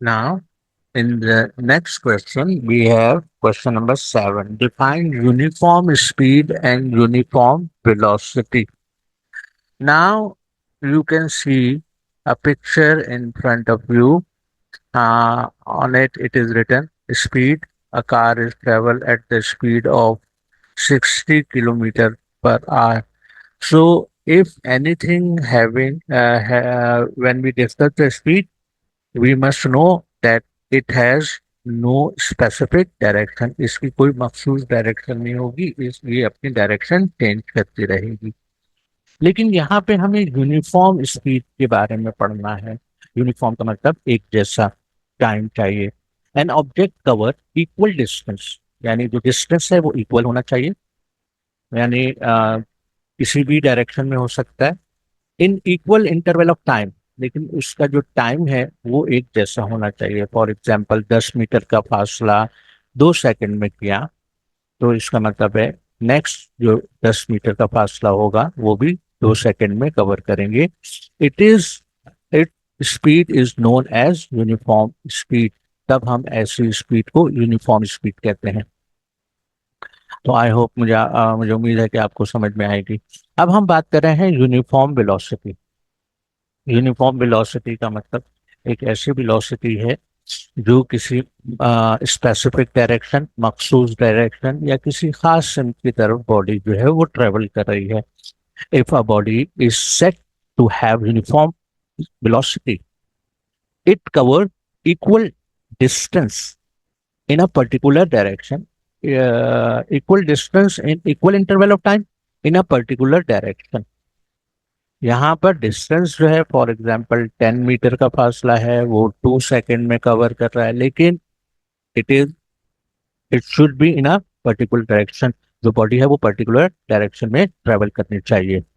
Now, in the next question, we have question number 7. Define uniform speed and uniform velocity. Now, you can see a picture in front of you. On it, it is written speed. A car is travel at the speed of 60 kilometer per hour. So, if anything having when we discuss the speed, we must know that it has no specific direction, इसकी कोई मखसूस direction नहीं होगी, इसलिए अपनी direction change करती रहेगी। लेकिन यहाँ पे हमें यूनिफॉर्म स्पीड के बारे में पढ़ना है। यूनिफॉर्म का मतलब एक जैसा टाइम चाहिए। An object cover equal distance, यानी जो डिस्टेंस है वो इक्वल होना चाहिए, यानी किसी भी डायरेक्शन में हो सकता है, in equal interval of time, लेकिन उसका जो टाइम है वो एक जैसा होना चाहिए। फॉर एग्जाम्पल 10 मीटर का फासला 2 सेकंड में किया, तो इसका मतलब है नेक्स्ट जो 10 मीटर का फासला होगा वो भी 2 सेकंड में कवर करेंगे। It is it speed is known as uniform speed. तब हम ऐसी स्पीड को यूनिफॉर्म स्पीड कहते हैं। तो आई होप मुझे उम्मीद है कि आपको समझ में आएगी। अब हम बात कर रहे हैं यूनिफॉर्म वेलोसिटी। यूनिफॉर्म वेलोसिटी का मतलब एक ऐसी वेलोसिटी है जो किसी स्पेसिफिक डायरेक्शन, मखसूस डायरेक्शन या किसी खास सिम की तरफ बॉडी जो है वो ट्रेवल कर रही है। If a body is said to have uniform velocity, it cover equal distance in a particular direction, equal distance in equal interval of time in a particular direction। यहाँ पर डिस्टेंस जो है, फॉर एग्जांपल 10 मीटर का फासला है, वो 2 second में cover कर रहा है, लेकिन it should be in a particular direction. जो बॉडी है वो पर्टिकुलर डायरेक्शन में ट्रेवल करनी चाहिए।